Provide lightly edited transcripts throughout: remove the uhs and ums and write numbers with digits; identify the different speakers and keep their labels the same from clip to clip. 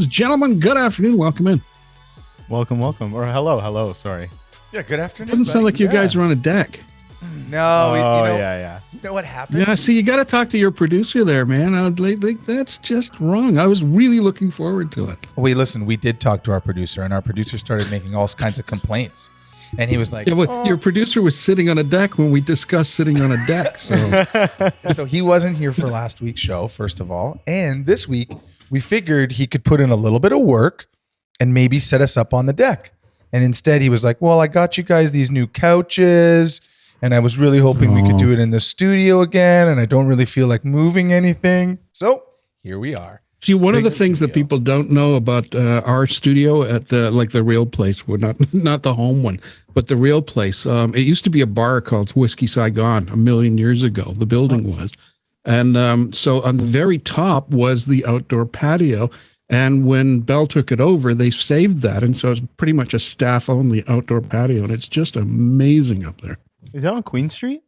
Speaker 1: Ladies and gentlemen, good afternoon. Welcome in.
Speaker 2: Welcome. Or hello. Sorry.
Speaker 3: Yeah, good afternoon.
Speaker 1: Doesn't sound like you guys are on a deck.
Speaker 3: No,
Speaker 2: yeah.
Speaker 3: You know what happened?
Speaker 1: Yeah, see, you got to talk to your producer there, man. That's just wrong. I was really looking forward to it.
Speaker 3: Wait, listen, we did talk to our producer, and our producer started making all kinds of complaints. And he was like,
Speaker 1: Yeah, well, your producer was sitting on a deck when we discussed sitting on a deck. So,
Speaker 3: So he wasn't here for last week's show, first of all. And this week, we figured he could put in a little bit of work and maybe set us up on the deck. And instead, he was like, well, I got you guys these new couches, and I was really hoping we could do it in the studio again, and I don't really feel like moving anything. So here we are.
Speaker 1: see, one of the things that people don't know about our studio at like the real place, well, not the home one, but the real place. It used to be a bar called Whiskey Saigon a million years ago. The building was. And so on the very top was the outdoor patio. And when Bell took it over, they saved that. And so it's pretty much a staff-only outdoor patio. And it's just amazing up there.
Speaker 2: Is that on Queen Street?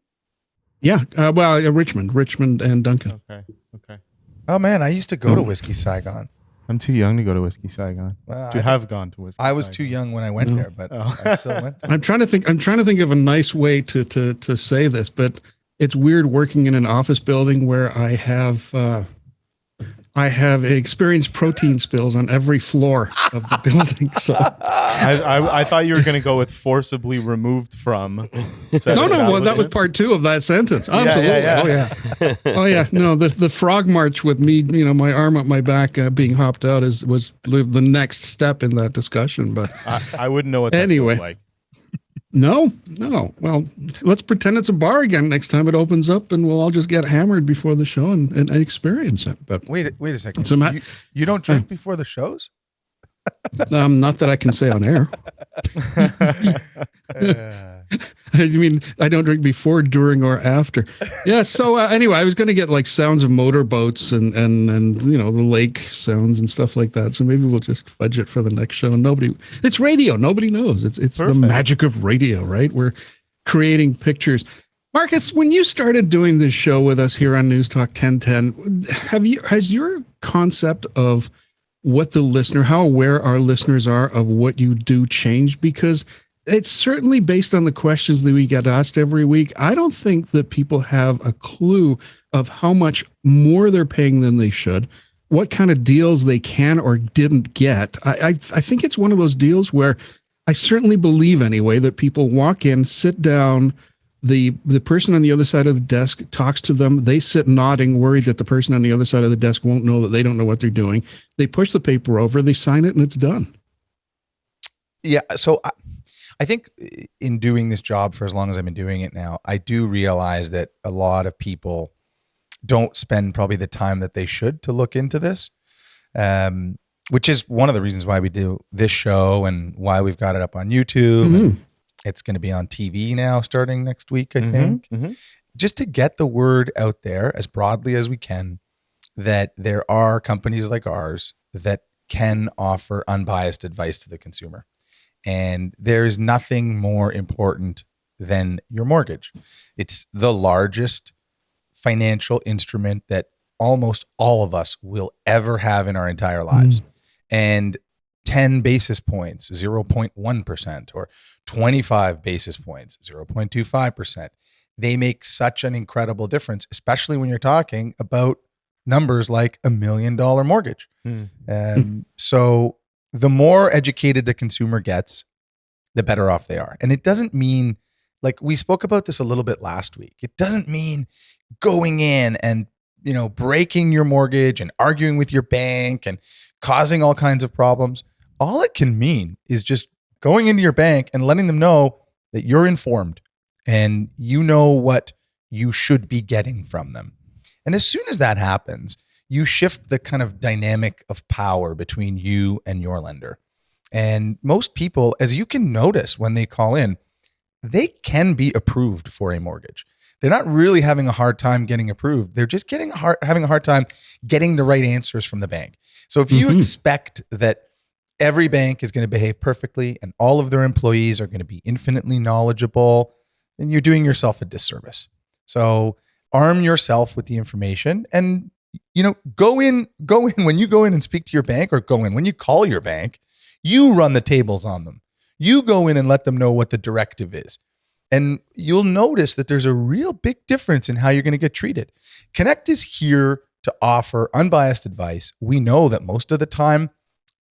Speaker 1: Yeah. Richmond and Duncan.
Speaker 2: Okay.
Speaker 3: Oh, man, I used to go to Whiskey Saigon.
Speaker 2: I'm too young to go to Whiskey Saigon. Have gone to Whiskey
Speaker 3: I was
Speaker 2: Saigon.
Speaker 3: too young when I went there, but I still went there.
Speaker 1: I'm trying to think of a nice way to say this, but it's weird working in an office building where I have experienced protein spills on every floor of the building. So
Speaker 2: I thought you were going to go with forcibly removed from.
Speaker 1: no. Well, that was part two of that sentence. Absolutely.
Speaker 2: Yeah.
Speaker 1: Oh yeah. No, the frog march with me, my arm up my back being hopped out was the next step in that discussion. But
Speaker 2: I wouldn't know what that
Speaker 1: anyway.
Speaker 2: feels like.
Speaker 1: No. Well, let's pretend it's a bar again next time it opens up, and we'll all just get hammered before the show and experience it. But
Speaker 3: Wait a second.
Speaker 1: So
Speaker 3: you don't drink before the shows?
Speaker 1: not that I can say on air. I mean, I don't drink before, during, or after. Yeah. So anyway, I was going to get like sounds of motorboats and the lake sounds and stuff like that. So maybe we'll just fudge it for the next show. And it's radio. Nobody knows. It's the magic of radio, right? We're creating pictures. Marcus, when you started doing this show with us here on News Talk 1010, has your concept of what the listener, how aware our listeners are of what you do changed? Because it's certainly based on the questions that we get asked every week. I don't think that people have a clue of how much more they're paying than they should, what kind of deals they can or didn't get. I think it's one of those deals where I certainly believe anyway that people walk in, sit down, the person on the other side of the desk talks to them. They sit nodding, worried that the person on the other side of the desk won't know that they don't know what they're doing. They push the paper over, they sign it, and it's done.
Speaker 3: Yeah. So I think in doing this job for as long as I've been doing it now, I do realize that a lot of people don't spend probably the time that they should to look into this, which is one of the reasons why we do this show and why we've got it up on YouTube.
Speaker 1: Mm-hmm.
Speaker 3: And it's going to be on TV now starting next week, I think. Mm-hmm. Just to get the word out there as broadly as we can that there are companies like ours that can offer unbiased advice to the consumer. And there is nothing more important than your mortgage. It's the largest financial instrument that almost all of us will ever have in our entire lives. And 10 basis points, 0.1%, or 25 basis points, 0.25%. They make such an incredible difference, especially when you're talking about numbers like $1 million mortgage. So the more educated the consumer gets, the better off they are. And it doesn't mean, like we spoke about this a little bit last week, it doesn't mean going in and breaking your mortgage and arguing with your bank and causing all kinds of problems. All it can mean is just going into your bank and letting them know that you're informed and you know what you should be getting from them. And as soon as that happens, you shift the kind of dynamic of power between you and your lender. And most people, as you can notice when they call in, they can be approved for a mortgage. They're not really having a hard time getting approved. They're just having a hard time getting the right answers from the bank. So if you expect that every bank is going to behave perfectly and all of their employees are going to be infinitely knowledgeable, then you're doing yourself a disservice. So arm yourself with the information and go in when you go in and speak to your bank, or when you call your bank, you run the tables on them. You go in and let them know what the directive is. And you'll notice that there's a real big difference in how you're going to get treated. Cannect is here to offer unbiased advice. We know that most of the time,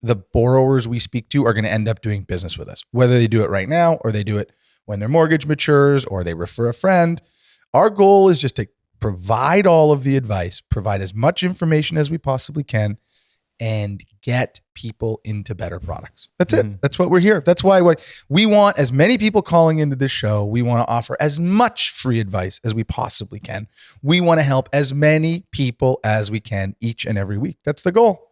Speaker 3: the borrowers we speak to are going to end up doing business with us, whether they do it right now or they do it when their mortgage matures or they refer a friend. Our goal is just to provide all of the advice, provide as much information as we possibly can, and get people into better products. That's it. That's what we're here. That's why we want as many people calling into this show. We want to offer as much free advice as we possibly can. We want to help as many people as we can each and every week. That's the goal.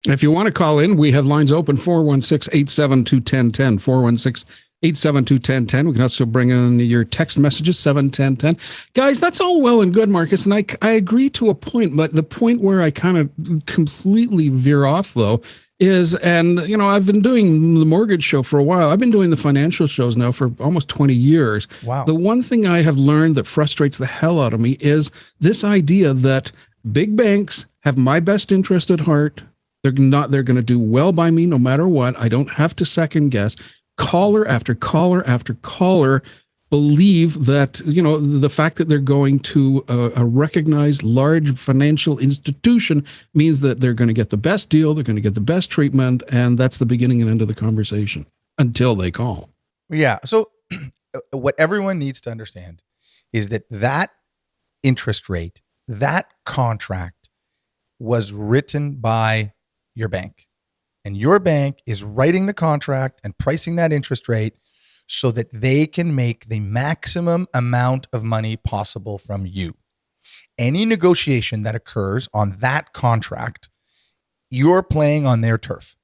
Speaker 1: If you want to call in, we have lines open, 416-872-1010, 416-872-1010. We can also bring in your text messages, 71010. Guys, that's all well and good, Marcus, and I agree to a point, but the point where I kind of completely veer off, though, is, and, I've been doing the mortgage show for a while. I've been doing the financial shows now for almost 20 years.
Speaker 3: Wow.
Speaker 1: The one thing I have learned that frustrates the hell out of me is this idea that big banks have my best interest at heart. They're going to do well by me no matter what. I don't have to second guess. Caller after caller after caller believe that, the fact that they're going to a recognized large financial institution means that they're going to get the best deal, they're going to get the best treatment, and that's the beginning and end of the conversation until they call.
Speaker 3: Yeah. So what everyone needs to understand is that interest rate, that contract was written by your bank, and your bank is writing the contract and pricing that interest rate so that they can make the maximum amount of money possible from you. Any negotiation that occurs on that contract, you're playing on their turf.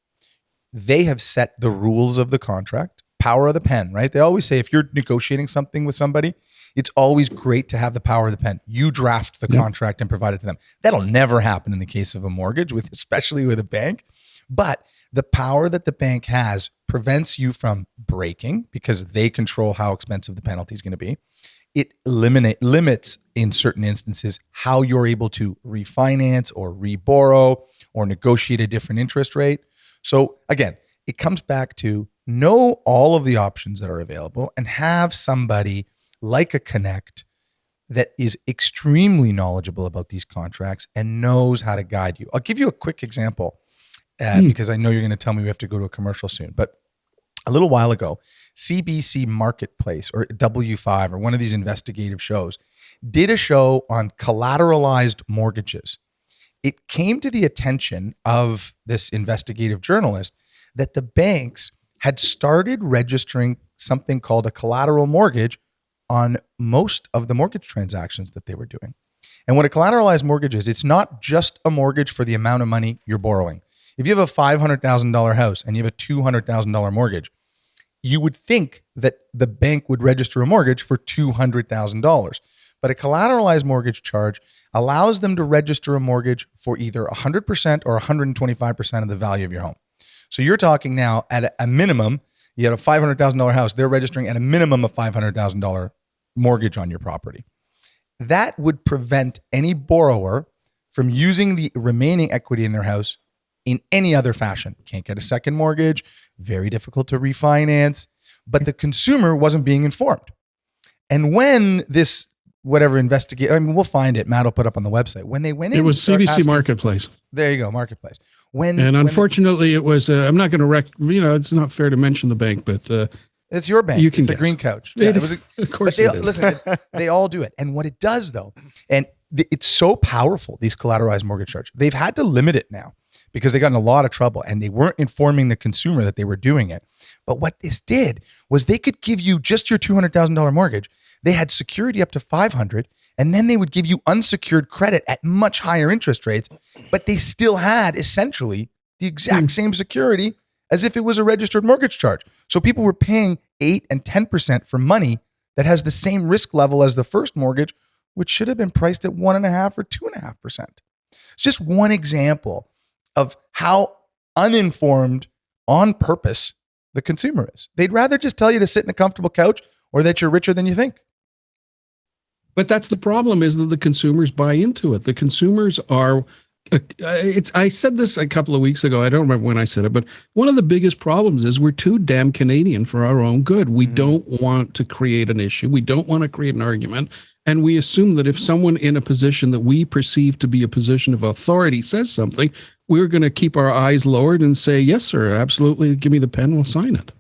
Speaker 3: They have set the rules of the contract, power of the pen, right? They always say if you're negotiating something with somebody, it's always great to have the power of the pen. You draft the contract and provide it to them. That'll never happen in the case of a mortgage, especially with a bank. But the power that the bank has prevents you from breaking because they control how expensive the penalty is going to be. It limits in certain instances how you're able to refinance or reborrow or negotiate a different interest rate. So again, it comes back to know all of the options that are available and have somebody like a Cannect that is extremely knowledgeable about these contracts and knows how to guide you. I'll give you a quick example because I know you're going to tell me we have to go to a commercial soon. But a little while ago, CBC Marketplace or W5 or one of these investigative shows did a show on collateralized mortgages. It came to the attention of this investigative journalist that the banks had started registering something called a collateral mortgage on most of the mortgage transactions that they were doing. And what a collateralized mortgage is, it's not just a mortgage for the amount of money you're borrowing. If you have a $500,000 house and you have a $200,000 mortgage, you would think that the bank would register a mortgage for $200,000. But a collateralized mortgage charge allows them to register a mortgage for either 100% or 125% of the value of your home. So you're talking now at a minimum, you had a $500,000 house, they're registering at a minimum of $500,000 mortgage on your property. That would prevent any borrower from using the remaining equity in their house in any other fashion. Can't get a second mortgage, very difficult to refinance, but the consumer wasn't being informed. And when this, we'll find it, Matt will put up on the website. When they went in,
Speaker 1: it was CBC Marketplace.
Speaker 3: There you go, Marketplace.
Speaker 1: Unfortunately, it was, I'm not going to it's not fair to mention the bank, but
Speaker 3: it's your bank.
Speaker 1: You can
Speaker 3: it's the
Speaker 1: guess.
Speaker 3: Green Couch. Yeah,
Speaker 1: of course
Speaker 3: it is. Listen, they all do it. And what it does though, and it's so powerful, these collateralized mortgage charges, they've had to limit it now because they got in a lot of trouble and they weren't informing the consumer that they were doing it. But what this did was they could give you just your $200,000 mortgage. They had security up to $500,000, and then they would give you unsecured credit at much higher interest rates, but they still had essentially the exact same security as if it was a registered mortgage charge. So people were paying 8 and 10% for money that has the same risk level as the first mortgage, which should have been priced at 1.5% or 2.5%. It's just one example of how uninformed on purpose the consumer is. They'd rather just tell you to sit in a comfortable couch or that you're richer than you think.
Speaker 1: But that's the problem, is that the consumers buy into it. The consumers are, I said this a couple of weeks ago. I don't remember when I said it, but one of the biggest problems is we're too damn Canadian for our own good. We don't want to create an issue. We don't want to create an argument. And we assume that if someone in a position that we perceive to be a position of authority says something, we're going to keep our eyes lowered and say, yes, sir, absolutely. Give me the pen. We'll sign it.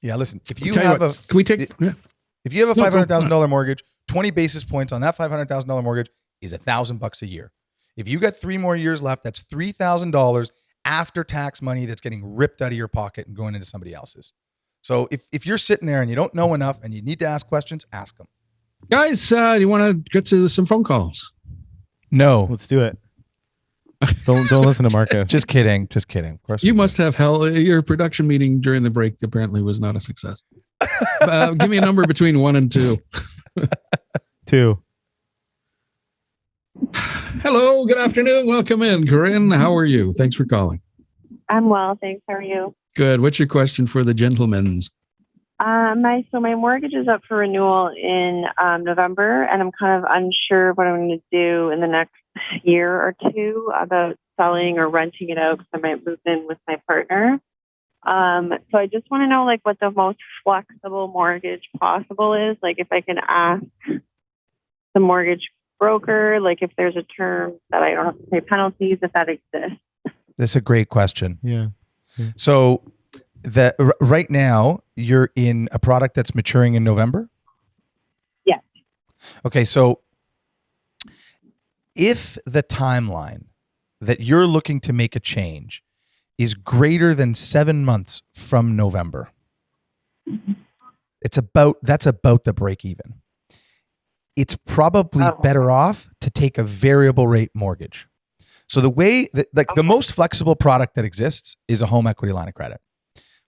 Speaker 3: Yeah, listen, if you
Speaker 1: Tell you
Speaker 3: have
Speaker 1: what, can we take,
Speaker 3: if you have a
Speaker 1: No, go
Speaker 3: $500,000 mortgage, 20 basis points on that $500,000 mortgage is $1,000 a year. If you got 3 more years left, that's $3,000 after tax money that's getting ripped out of your pocket and going into somebody else's. So if you're sitting there and you don't know enough and you need to ask questions, ask them.
Speaker 1: guys, do you want to get to some phone calls?
Speaker 3: No,
Speaker 2: Let's do it. Don't listen to Marcus.
Speaker 3: just kidding. Just kidding. Of course.
Speaker 1: You
Speaker 3: we
Speaker 1: must have hell. Your production meeting during the break apparently was not a success. Give me a number between 1 and 2.
Speaker 2: 2.
Speaker 1: Hello, good afternoon. Welcome in, Karin. How are you? Thanks for calling.
Speaker 4: I'm well, thanks. How are you?
Speaker 1: Good. What's your question for the gentlemen's?
Speaker 4: My mortgage is up for renewal in November, and I'm kind of unsure what I'm going to do in the next year or two about selling or renting it out, because I might move in with my partner. So I just want to know, like, what the most flexible mortgage possible is. Like, if I can ask the mortgage broker, like, if there's a term that I don't have to pay penalties, if that exists.
Speaker 3: That's a great question.
Speaker 2: Yeah.
Speaker 3: So right now you're in a product that's maturing in November?
Speaker 4: Yes.
Speaker 3: Okay, so if the timeline that you're looking to make a change is greater than 7 months from November, that's about the break even. It's probably better off to take a variable rate mortgage. So the way that, the most flexible product that exists is a home equity line of credit.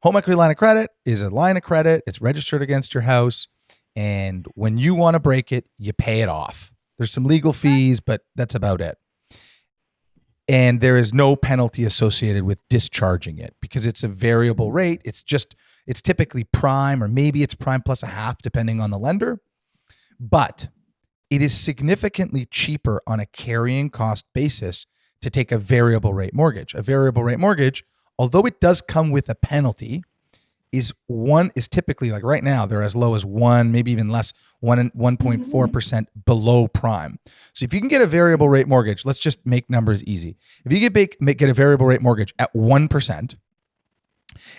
Speaker 3: Home equity line of credit is a line of credit. It's registered against your house. And when you want to break it, you pay it off. There's some legal fees, but that's about it. And there is no penalty associated with discharging it because it's a variable rate. It's typically prime, or maybe it's prime plus a half, depending on the lender. But it is significantly cheaper on a carrying cost basis to take a variable rate mortgage. A variable rate mortgage, although it does come with a penalty, is typically, like right now, they're as low as 1, maybe even less, 1.4% below prime. So if you can get a variable rate mortgage, let's just make numbers easy. If you get a variable rate mortgage at 1%,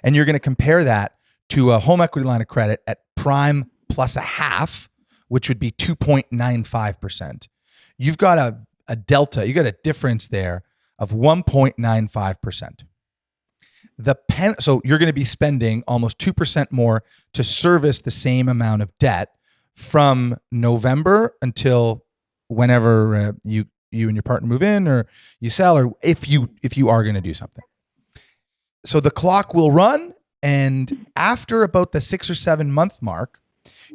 Speaker 3: and you're going to compare that to a home equity line of credit at prime plus a half, which would be 2.95%, you've got a delta, you got a difference there of 1.95%. So you're going to be spending almost 2% more to service the same amount of debt from November until whenever you and your partner move in, or you sell, or if you are going to do something. So the clock will run, and after about the 6 or 7 month mark,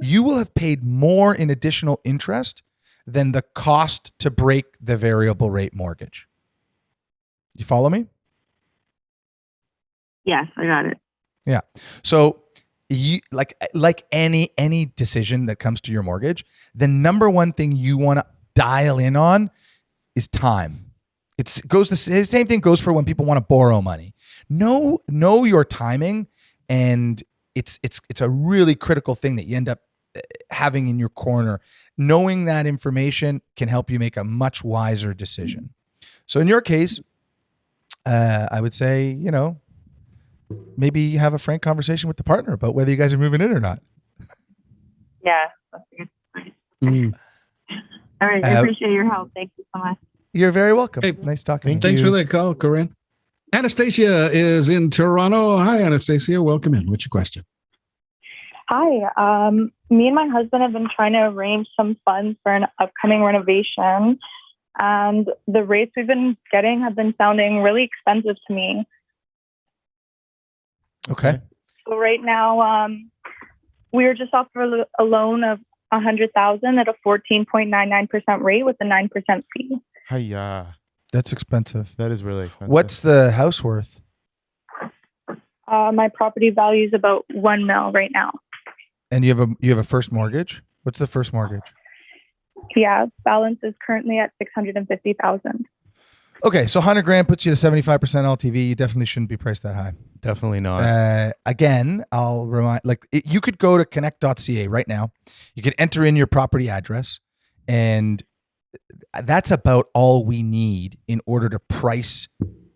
Speaker 3: you will have paid more in additional interest than the cost to break the variable rate mortgage. You follow me?
Speaker 4: Yes, I got it.
Speaker 3: Yeah. So you like any decision that comes to your mortgage, the number one thing you want to dial in on is time. The same thing goes for when people want to borrow money. Know your timing, and it's a really critical thing that you end up having in your corner. Knowing that information can help you make a much wiser decision. So in your case, I would say, maybe have a frank conversation with the partner about whether you guys are moving in or not.
Speaker 4: Yeah. That's a good point. All right. I appreciate your help. Thank you so much.
Speaker 3: You're very welcome.
Speaker 1: Hey,
Speaker 3: nice talking.
Speaker 1: Thanks for that call, Karin. Anastasia is in Toronto. Hi, Anastasia. Welcome in. What's your question?
Speaker 5: Hi. Me and my husband have been trying to arrange some funds for an upcoming renovation, and the rates we've been getting have been sounding really expensive to me.
Speaker 3: Okay.
Speaker 5: So right now, we were just offered a loan of $100,000 at a 14.99% rate with a 9% fee.
Speaker 2: Hiya.
Speaker 3: That's expensive.
Speaker 2: That is really expensive.
Speaker 3: What's the house worth?
Speaker 5: My property value is about $1 million right now.
Speaker 3: And you have a first mortgage? What's the first mortgage?
Speaker 5: Yeah, balance is currently at 650,000.
Speaker 3: Okay, so 100 grand puts you to 75% LTV. You definitely shouldn't be priced that high.
Speaker 2: Definitely not.
Speaker 3: Again, I'll remind, you could go to connect.ca right now. You could enter in your property address, and that's about all we need in order to price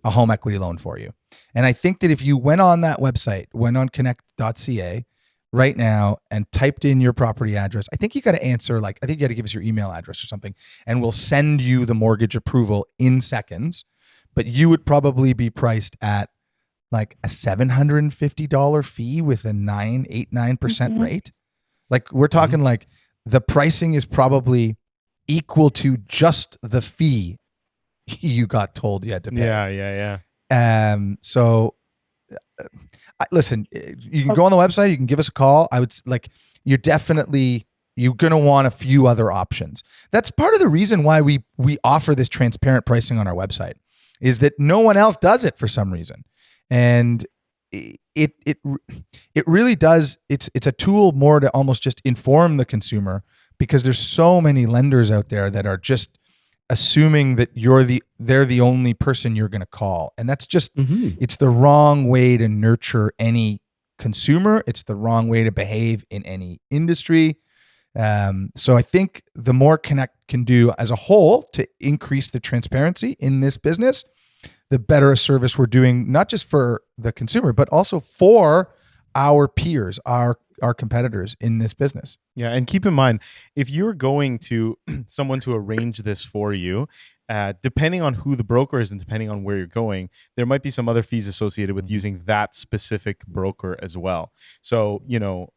Speaker 3: a home equity loan for you. And I think that if you went on that website, went on connect.ca right now and typed in your property address, I think you got to answer, I think you got to give us your email address or something, and we'll send you the mortgage approval in seconds. But you would probably be priced at like a $750 fee with a 9% rate. Like we're talking like the pricing is probably equal to just the fee you got told you had to pay.
Speaker 2: Yeah.
Speaker 3: So listen, you can go on the website, you can give us a call. I would you're going to want a few other options. That's part of the reason why we offer this transparent pricing on our website, is that no one else does it for some reason. And it really does. It's a tool more to almost just inform the consumer, because there's so many lenders out there that are just assuming that they're the only person you're going to call. And that's just, it's the wrong way to nurture any consumer. It's the wrong way to behave in any industry. So I think the more Connect can do as a whole to increase the transparency in this business, the better a service we're doing, not just for the consumer, but also for our peers, our competitors in this business.
Speaker 2: Yeah, and keep in mind, if you're going to someone to arrange this for you, depending on who the broker is and depending on where you're going, there might be some other fees associated with using that specific broker as well. So you're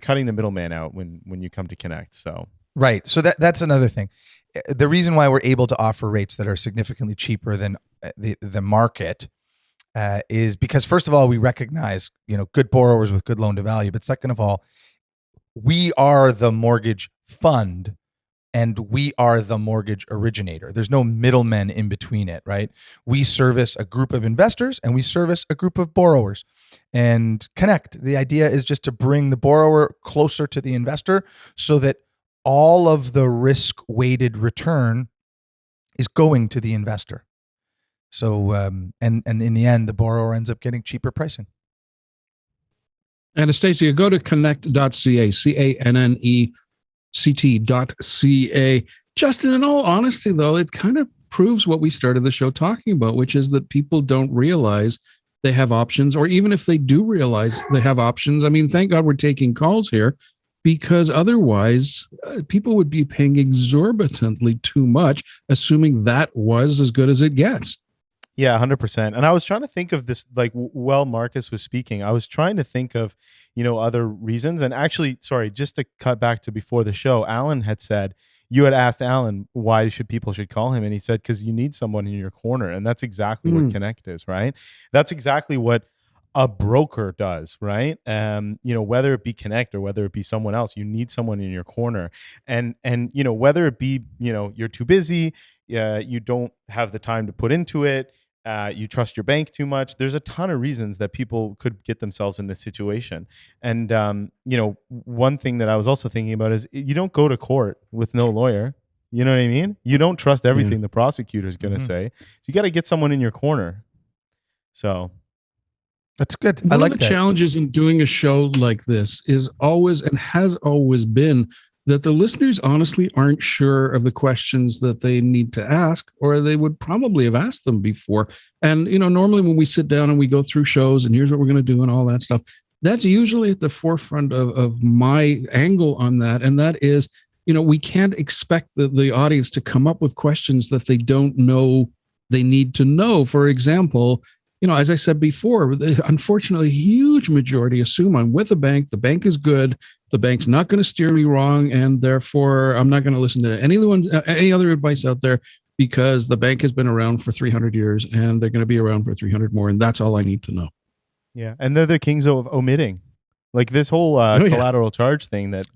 Speaker 2: cutting the middleman out when you come to Connect. So
Speaker 3: right. So that's another thing. The reason why we're able to offer rates that are significantly cheaper than the market is because, first of all, we recognize good borrowers with good loan to value, but second of all, we are the mortgage fund and we are the mortgage originator. There's no middlemen in between it, right? We service a group of investors and we service a group of borrowers. And Connect, the idea is just to bring the borrower closer to the investor so that all of the risk-weighted return is going to the investor. So, and in the end, the borrower ends up getting cheaper pricing.
Speaker 1: Anastasia, go to connect.ca, CANNECT.ca. Justin, in all honesty, though, it kind of proves what we started the show talking about, which is that people don't realize they have options, or even if they do realize they have options. I mean, thank God we're taking calls here, because otherwise people would be paying exorbitantly too much, assuming that was as good as it gets.
Speaker 2: Yeah, 100%. And I was trying to think of this, while Marcus was speaking, I was trying to think of, other reasons. And actually, sorry, just to cut back to before the show, Alan had said, you had asked Alan, why people should call him? And he said, because you need someone in your corner. And that's exactly what Connect is, right? That's exactly what a broker does, right? Whether it be Connect or whether it be someone else, you need someone in your corner. And whether it be, you're too busy, you don't have the time to put into it, you trust your bank too much. There's a ton of reasons that people could get themselves in this situation. And, one thing that I was also thinking about is you don't go to court with no lawyer. You know what I mean? You don't trust everything the prosecutor is going to say. So you got to get someone in your corner. So
Speaker 3: that's good.
Speaker 1: One of the challenges in doing a show like this is always, and has always been, that the listeners honestly aren't sure of the questions that they need to ask, or they would probably have asked them before. And, normally when we sit down and we go through shows and here's what we're going to do and all that stuff, that's usually at the forefront of my angle on that. And that is, we can't expect the audience to come up with questions that they don't know they need to know. For example, as I said before, unfortunately, a huge majority assume I'm with a bank. The bank is good. The bank's not going to steer me wrong, and therefore I'm not going to listen to any other advice out there, because the bank has been around for 300 years and they're going to be around for 300 more, and that's all I need to know.
Speaker 2: Yeah, and they're the kings of omitting. Like this whole collateral charge thing that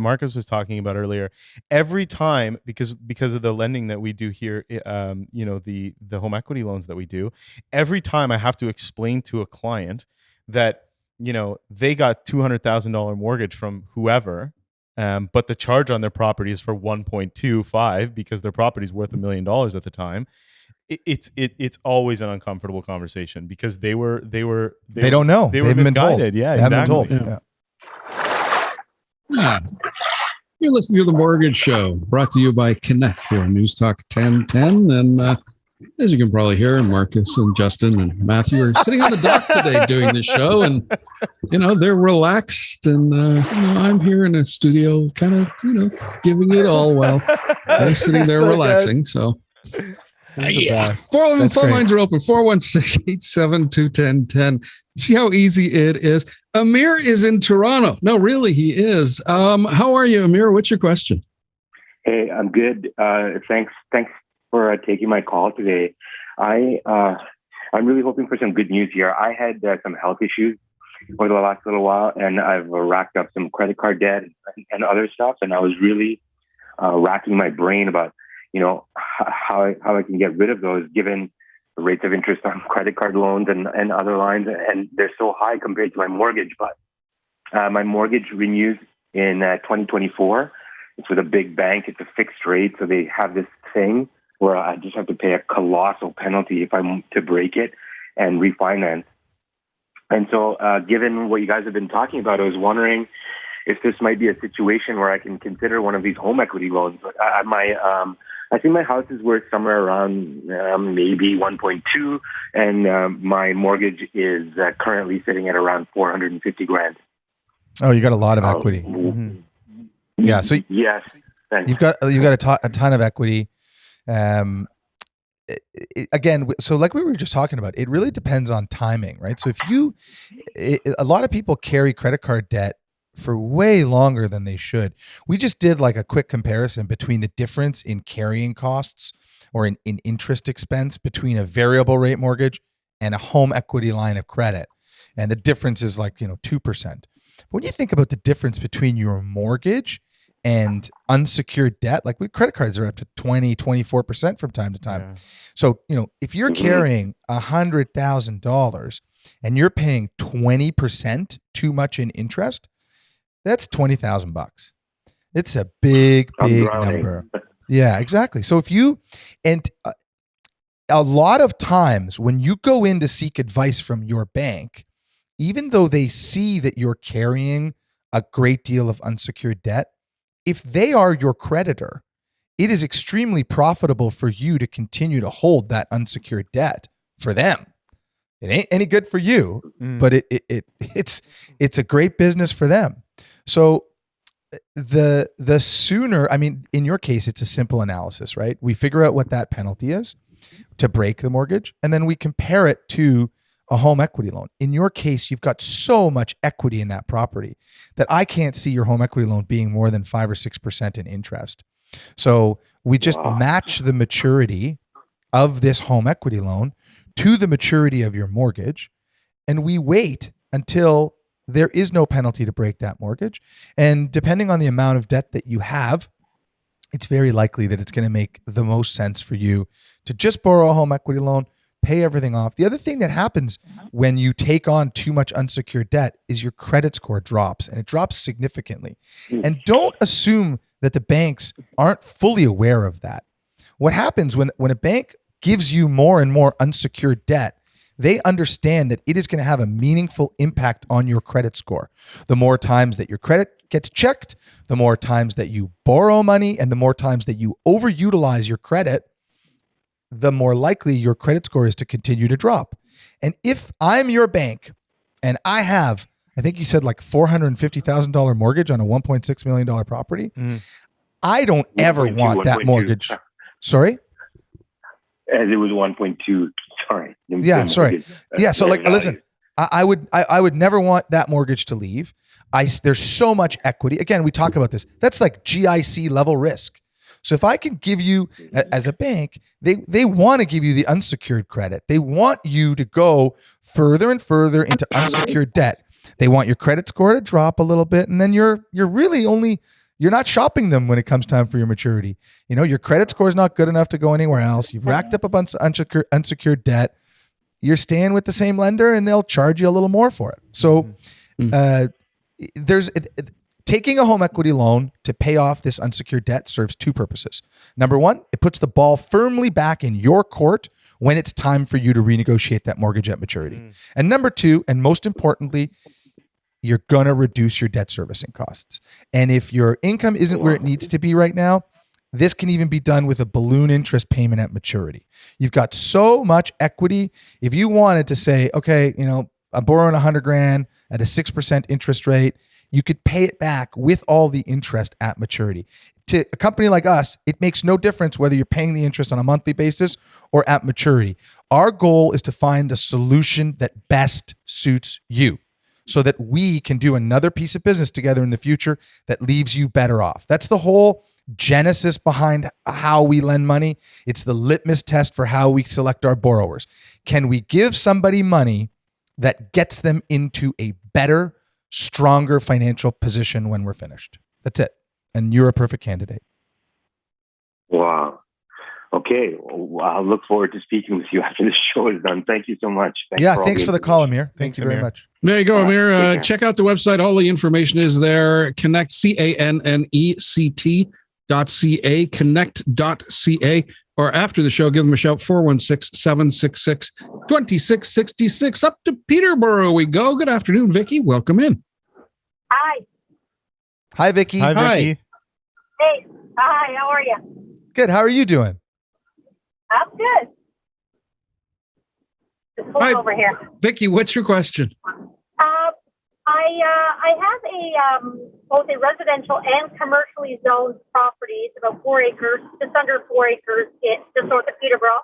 Speaker 2: Marcus was talking about earlier. Every time, because of the lending that we do here, the home equity loans that we do, every time I have to explain to a client that they got $200,000 mortgage from whoever, but the charge on their property is for 1.25 because their property is worth $1 million at the time. It's always an uncomfortable conversation because they don't know. They were misguided. Yeah,
Speaker 3: they haven't been
Speaker 2: exactly.
Speaker 3: told.
Speaker 1: Yeah. Yeah. You're listening to The Mortgage Show, brought to you by Cannect here on News Talk 1010. And as you can probably hear, Marcus and Justin and Matthew are sitting on the dock today doing the show. And, they're relaxed. And, I'm here in a studio kind of, giving it all while they're sitting there relaxing.
Speaker 2: Good.
Speaker 1: So.
Speaker 2: The best.
Speaker 1: Phone lines are open, 416-872-1010. See how easy it is. Amir is in Toronto. No, really, he is. How are you, Amir? What's your question?
Speaker 6: Hey, I'm good. Thanks for taking my call today. I'm really hoping for some good news here. I had some health issues over the last little while, and I've racked up some credit card debt and other stuff, and I was really racking my brain about how I can get rid of those given the rates of interest on credit card loans and other lines, and they're so high compared to my mortgage. But my mortgage renews in 2024. It's with a big bank. It's a fixed rate, so they have this thing where I just have to pay a colossal penalty if I'm to break it and refinance. And so given what you guys have been talking about, I was wondering if this might be a situation where I can consider one of these home equity loans. I think my house is worth somewhere around maybe 1.2, and my mortgage is currently sitting at around 450 grand.
Speaker 3: Oh, you got a lot of equity. Yeah. So
Speaker 6: yes, thanks.
Speaker 3: you've got a ton of equity. Again, so like we were just talking about, it really depends on timing, right? So a lot of people carry credit card debt for way longer than they should. We just did like a quick comparison between the difference in carrying costs or in interest expense between a variable rate mortgage and a home equity line of credit. And the difference is like, 2%. But when you think about the difference between your mortgage and unsecured debt, like credit cards are up to 20, 24% from time to time. Yeah. So, if you're carrying $100,000 and you're paying 20% too much in interest, that's $20,000. It's a big number. Yeah, exactly. So a lot of times when you go in to seek advice from your bank, even though they see that you're carrying a great deal of unsecured debt, if they are your creditor, it is extremely profitable for you to continue to hold that unsecured debt for them. It ain't any good for you, but it's a great business for them. So the sooner, in your case, it's a simple analysis, right? We figure out what that penalty is to break the mortgage, and then we compare it to a home equity loan. In your case, you've got so much equity in that property that I can't see your home equity loan being more than 5 or 6% in interest. So we just match the maturity of this home equity loan to the maturity of your mortgage, and we wait until there is no penalty to break that mortgage. And depending on the amount of debt that you have, it's very likely that it's going to make the most sense for you to just borrow a home equity loan, pay everything off. The other thing that happens when you take on too much unsecured debt is your credit score drops, and it drops significantly. And don't assume that the banks aren't fully aware of that. What happens when a bank gives you more and more unsecured debt, they understand that it is going to have a meaningful impact on your credit score. The more times that your credit gets checked, the more times that you borrow money, and the more times that you overutilize your credit, the more likely your credit score is to continue to drop. And if I'm your bank and I have, I think you said like $450,000 mortgage on a $1.6 million property, I don't ever want that mortgage. Sorry?
Speaker 6: As it was 1.2. Sorry.
Speaker 3: Yeah, sorry. Yeah, so listen, I would never want that mortgage to leave. There's so much equity. Again, we talk about this. That's like GIC level risk. So if I can give you, as a bank, they want to give you the unsecured credit. They want you to go further and further into unsecured debt. They want your credit score to drop a little bit, and then you're not shopping them when it comes time for your maturity. Your credit score is not good enough to go anywhere else. You've racked up a bunch of unsecured debt. You're staying with the same lender, and they'll charge you a little more for it. So Taking a home equity loan to pay off this unsecured debt serves two purposes. Number one, it puts the ball firmly back in your court when it's time for you to renegotiate that mortgage at maturity. And number two, and most importantly, you're going to reduce your debt servicing costs. And if your income isn't where it needs to be right now, this can even be done with a balloon interest payment at maturity. You've got so much equity. If you wanted to say, okay, I'm borrowing $100,000 at a 6% interest rate, you could pay it back with all the interest at maturity. To a company like us, it makes no difference whether you're paying the interest on a monthly basis or at maturity. Our goal is to find a solution that best suits you so that we can do another piece of business together in the future that leaves you better off. That's the whole genesis behind how we lend money. It's the litmus test for how we select our borrowers. Can we give somebody money that gets them into a better, stronger financial position when we're finished? That's it. And you're a perfect candidate.
Speaker 6: Wow. Okay. Well, I'll look forward to speaking with you after the show is done. Thank you so much.
Speaker 3: Thanks for the call, Amir. Thank you very
Speaker 2: Amir.
Speaker 3: much.
Speaker 1: There you go, Amir.
Speaker 6: Take care.
Speaker 1: Check out the website. All the information is there. Cannect, Cannect.ca, connect.ca. Or after the show, give them a shout, 416-766-2666. Up to Peterborough we go. Good afternoon, Vikki. Welcome in.
Speaker 7: Hi.
Speaker 3: Hi, Vikki.
Speaker 2: Hi,
Speaker 1: Hi.
Speaker 2: Vikki.
Speaker 7: Hey. Hi. How are you?
Speaker 3: Good. How are you doing?
Speaker 7: I'm good. Just
Speaker 1: Hi.
Speaker 7: pulling over here.
Speaker 1: Vikki, what's your question?
Speaker 7: I have both a residential and commercially zoned property. It's about 4 acres, just under 4 acres, just north of Peterborough.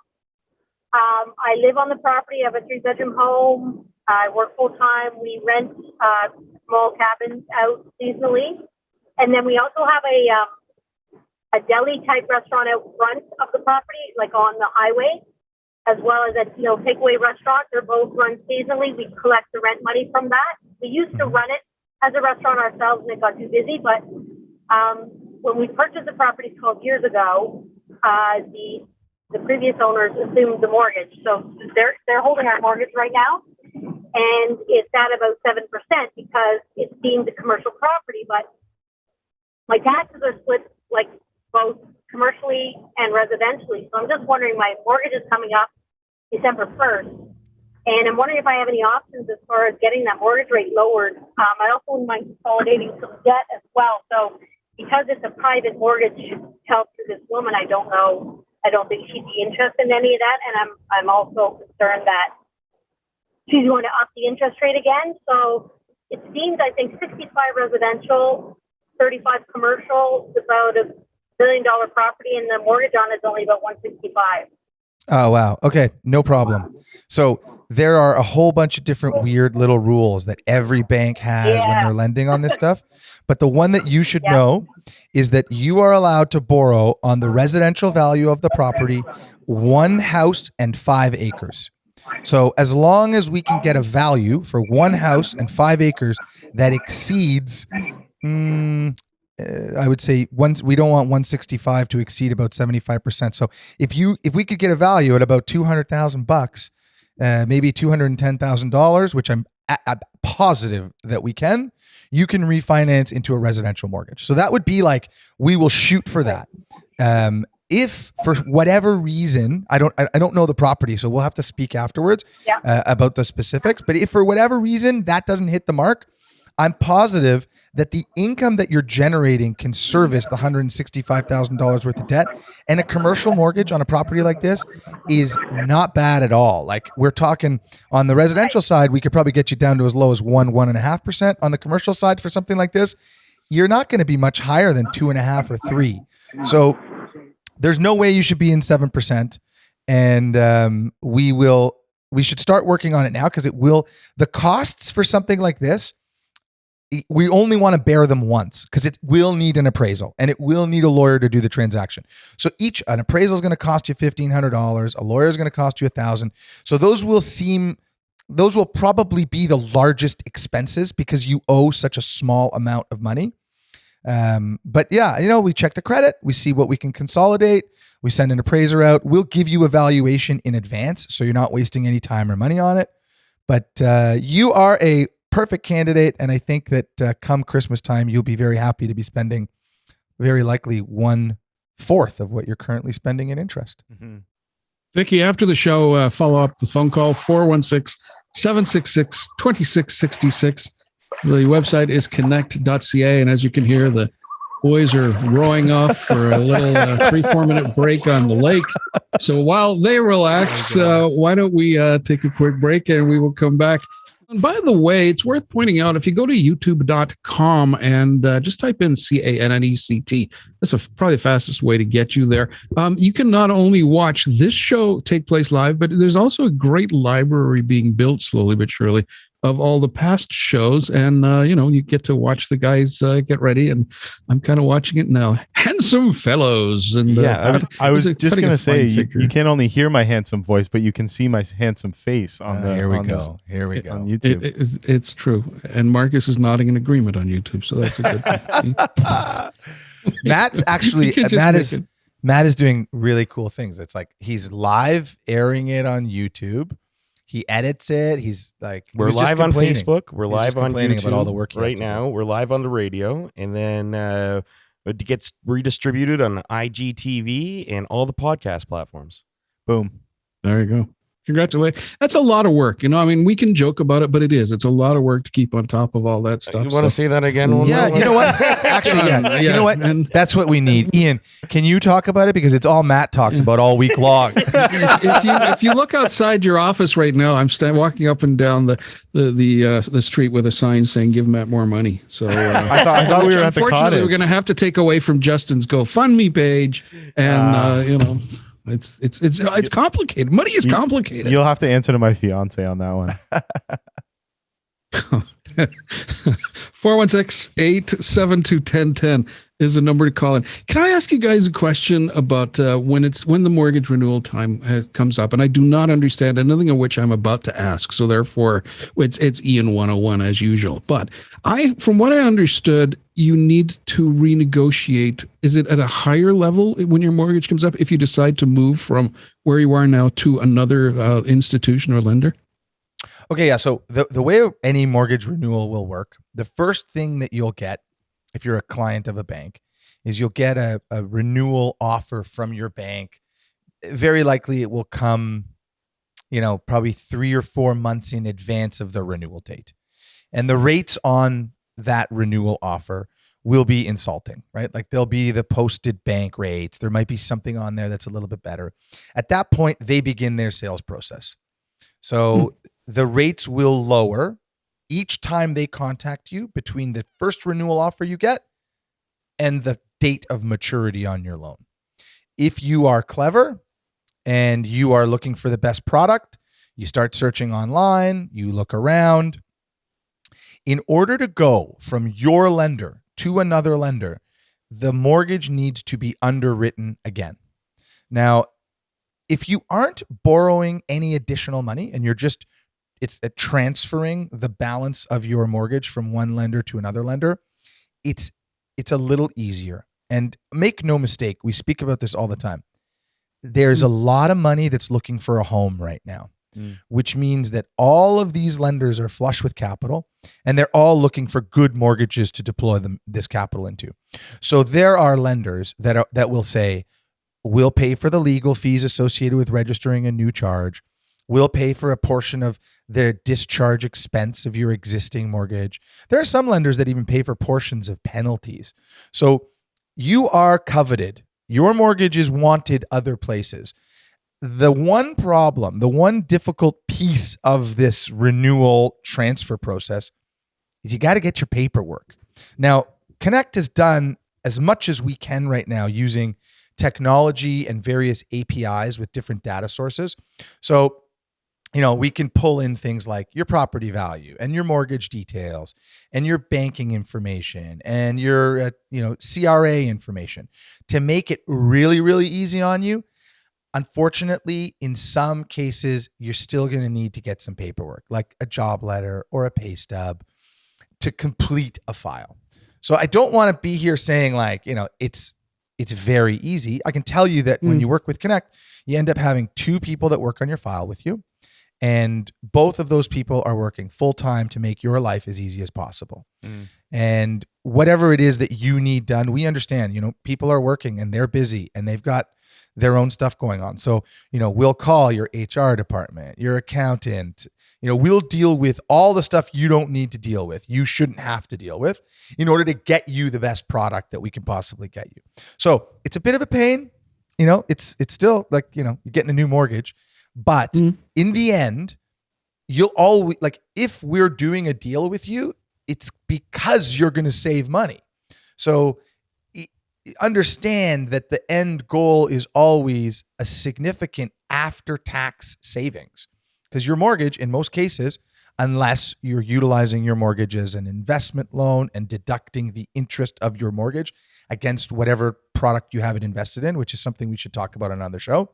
Speaker 7: I live on the property. I have a 3-bedroom home. I work full time. We rent small cabins out seasonally, and then we also have a deli type restaurant out front of the property, like on the highway, as well as a takeaway restaurant. They're both run seasonally. We collect the rent money from that. We used to run it as a restaurant ourselves, and it got too busy. But when we purchased the property 12 years ago, the previous owners assumed the mortgage, so they're holding our mortgage right now, and it's at about 7% because it's deemed a commercial property. But my taxes are split like both commercially and residentially. So I'm just wondering, my mortgage is coming up December 1st, and I'm wondering if I have any options as far as getting that mortgage rate lowered. I also wouldn't mind consolidating some debt as well. So because it's a private mortgage held through this woman, I don't think she'd be interested in any of that. And I'm also concerned that she's going to up the interest rate again. So it seems, I think, 65 residential, 35 commercial, it's about $1 billion property, and the mortgage on it's only about 165.
Speaker 3: Oh, wow. Okay. No problem. So there are a whole bunch of different weird little rules that every bank has when they're lending on this stuff. But the one that you should know is that you are allowed to borrow on the residential value of the property, 1 house and 5 acres. So as long as we can get a value for 1 house and 5 acres that exceeds, I would say we don't want 165 to exceed about 75%. So if we could get a value at about $200,000, maybe $210,000, which I'm positive that we can, you can refinance into a residential mortgage. So that would be like, we will shoot for that. If for whatever reason, I don't know the property, so we'll have to speak afterwards about the specifics. But if for whatever reason that doesn't hit the mark, I'm positive that the income that you're generating can service the $165,000 worth of debt. And a commercial mortgage on a property like this is not bad at all. Like, we're talking on the residential side, we could probably get you down to as low as 1.5%. On the commercial side for something like this, you're not going to be much higher than 2.5 or 3. So there's no way you should be in 7%. And we should start working on it now, because the costs for something like this, we only want to bear them once, because it will need an appraisal and it will need a lawyer to do the transaction. So an appraisal is going to cost you $1,500. A lawyer is going to cost you $1,000. So those will probably be the largest expenses because you owe such a small amount of money. But yeah, we check the credit, we see what we can consolidate. We send an appraiser out. We'll give you a valuation in advance, so you're not wasting any time or money on it. But you are a perfect candidate. And I think that come Christmas time, you'll be very happy to be spending very likely 1/4 of what you're currently spending in interest.
Speaker 2: Mm-hmm.
Speaker 1: Vikki, after the show, follow up the phone call, 416-766-2666. The website is connect.ca. And as you can hear, the boys are rowing off for a little 3-4 minute break on the lake. So while they relax, why don't we take a quick break and we will come back. And by the way, it's worth pointing out, if you go to youtube.com and just type in CANNECT, that's probably the fastest way to get you there. You can not only watch this show take place live, but there's also a great library being built slowly but surely of all the past shows. And, you get to watch the guys get ready. And I'm kind of watching it now. Handsome fellows. And
Speaker 2: I was just going to say, you can't only hear my handsome voice, but you can see my handsome face on the
Speaker 3: Here we go.
Speaker 2: on
Speaker 3: YouTube.
Speaker 1: It's true. And Marcus is nodding in agreement on YouTube. So that's a good thing.
Speaker 3: Matt's actually, Matt is doing really cool things. It's like he's live airing it on YouTube. He edits it. He's like,
Speaker 8: we're live on Facebook. We're
Speaker 3: He's
Speaker 8: live
Speaker 3: just
Speaker 8: on
Speaker 3: complaining
Speaker 8: YouTube
Speaker 3: about all the work he has
Speaker 8: right
Speaker 3: to do.
Speaker 8: now. We're live on the radio, and then it gets redistributed on IGTV and all the podcast platforms.
Speaker 2: Boom.
Speaker 1: There you go. Congratulations. That's a lot of work. We can joke about it, but it's a lot of work to keep on top of all that stuff.
Speaker 8: You want to say that again?
Speaker 3: Yeah, you know what? Actually, you know what? That's what we need. Ian, can you talk about it? Because it's all Matt talks about all week long.
Speaker 1: if you look outside your office right now, I'm walking up and down the street with a sign saying "Give Matt more money." So
Speaker 2: I thought we were at the cottage.
Speaker 1: We're going to have to take away from Justin's GoFundMe page, and It's complicated. Money is complicated.
Speaker 2: You'll have to answer to my fiance on that one.
Speaker 1: 416-872-1010 is the number to call in. Can I ask you guys a question about when the mortgage renewal time comes up? And I do not understand anything of which I'm about to ask. So therefore, it's Ian 101 as usual. But from what I understood, you need to renegotiate. Is it at a higher level when your mortgage comes up if you decide to move from where you are now to another institution or lender?
Speaker 3: Okay, yeah. So the way any mortgage renewal will work, the first thing that you'll get if you're a client of a bank is you'll get a renewal offer from your bank. Very likely it will come, probably 3 or 4 months in advance of the renewal date. And the rates on that renewal offer will be insulting, right? Like there'll be the posted bank rates. There might be something on there that's a little bit better. At that point, they begin their sales process. So the rates will lower each time they contact you between the first renewal offer you get and the date of maturity on your loan. If you are clever and you are looking for the best product, you start searching online, you look around. In order to go from your lender to another lender, the mortgage needs to be underwritten again. Now, if you aren't borrowing any additional money and it's transferring the balance of your mortgage from one lender to another lender, it's a little easier. And make no mistake, we speak about this all the time. There's a lot of money that's looking for a home right now, which means that all of these lenders are flush with capital and they're all looking for good mortgages to deploy this capital into. So there are lenders that will say, we'll pay for the legal fees associated with registering a new charge. We'll pay for a portion of the discharge expense of your existing mortgage. There are some lenders that even pay for portions of penalties. So you are coveted. Your mortgage is wanted other places. The one problem, the one difficult piece of this renewal transfer process is you got to get your paperwork. Now, Cannect has done as much as we can right now using technology and various APIs with different data sources. So, we can pull in things like your property value and your mortgage details and your banking information and your, CRA information to make it really, really easy on you. Unfortunately, in some cases, you're still going to need to get some paperwork, like a job letter or a pay stub to complete a file. So I don't want to be here saying it's very easy. I can tell you that when you work with Cannect, you end up having 2 people that work on your file with you. And both of those people are working full time to make your life as easy as possible. And whatever it is that you need done, we understand, people are working and they're busy and they've got their own stuff going on. So, we'll call your HR department, your accountant, we'll deal with all the stuff you don't need to deal with. You shouldn't have to deal with in order to get you the best product that we can possibly get you. So it's a bit of a pain, it's still like, you're getting a new mortgage, but in the end, you'll always if we're doing a deal with you, it's because you're going to save money. So understand that the end goal is always a significant after-tax savings, because your mortgage, in most cases, unless you're utilizing your mortgage as an investment loan and deducting the interest of your mortgage against whatever product you have it invested in, which is something we should talk about on another show.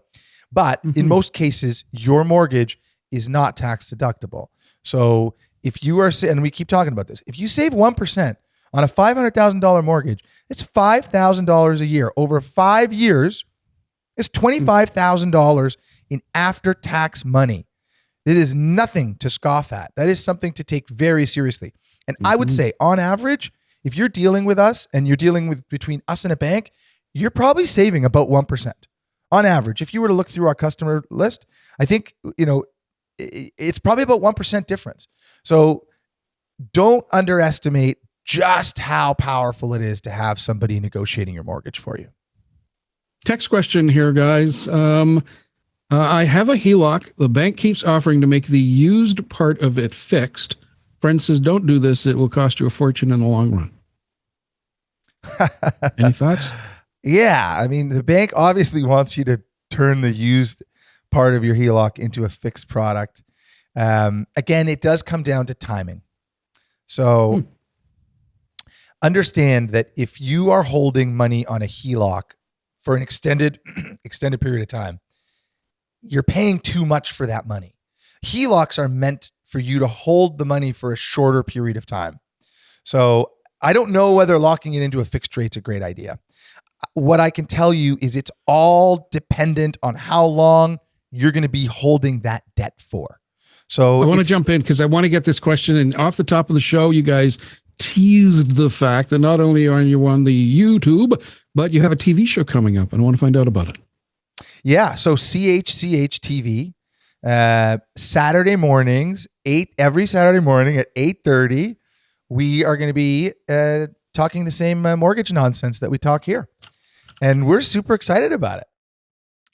Speaker 3: But in most cases, your mortgage is not tax deductible. So if you are, and we keep talking about this, if you save 1% on a $500,000 mortgage, it's $5,000 a year. Over 5 years, it's $25,000 in after-tax money. It is nothing to scoff at. That is something to take very seriously. And I would say, on average, if you're dealing with us and you're dealing with between us and a bank, you're probably saving about 1%. On average, if you were to look through our customer list, I think, it's probably about 1% difference. So don't underestimate just how powerful it is to have somebody negotiating your mortgage for you.
Speaker 1: Text question here, guys. I have a HELOC. The bank keeps offering to make the used part of it fixed. Friend says, don't do this. It will cost you a fortune in the long run. Any thoughts?
Speaker 3: Yeah. I mean, the bank obviously wants you to turn the used part of your HELOC into a fixed product. Again, it does come down to timing. So understand that if you are holding money on a HELOC for an extended period of time, you're paying too much for that money. HELOCs are meant for you to hold the money for a shorter period of time. So I don't know whether locking it into a fixed rate's a great idea. What I can tell you is it's all dependent on how long you're going to be holding that debt for. So
Speaker 1: I want to jump in because I want to get this question. And off the top of the show, you guys teased the fact that not only are you on the YouTube, but you have a TV show coming up, and I want to find out about it.
Speaker 3: Yeah. So CHCH TV, Saturday mornings, every Saturday morning at 8:30, we are going to be talking the same mortgage nonsense that we talk here. And we're super excited about it.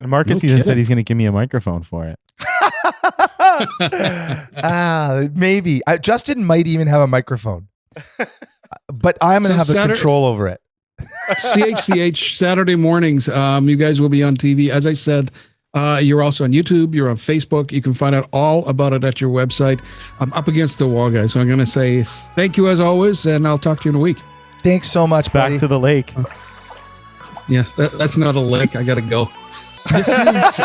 Speaker 2: And Marcus even said he's going to give me a microphone for it.
Speaker 3: Maybe. Justin might even have a microphone. But I'm going to have the control over it.
Speaker 1: CHCH Saturday mornings. You guys will be on TV. As I said, you're also on YouTube. You're on Facebook. You can find out all about it at your website. I'm up against the wall, guys. So I'm going to say thank you as always, and I'll talk to you in a week.
Speaker 3: Thanks so much, buddy.
Speaker 2: Back to the lake.
Speaker 1: Yeah, that's not a lake. I got to go. This is...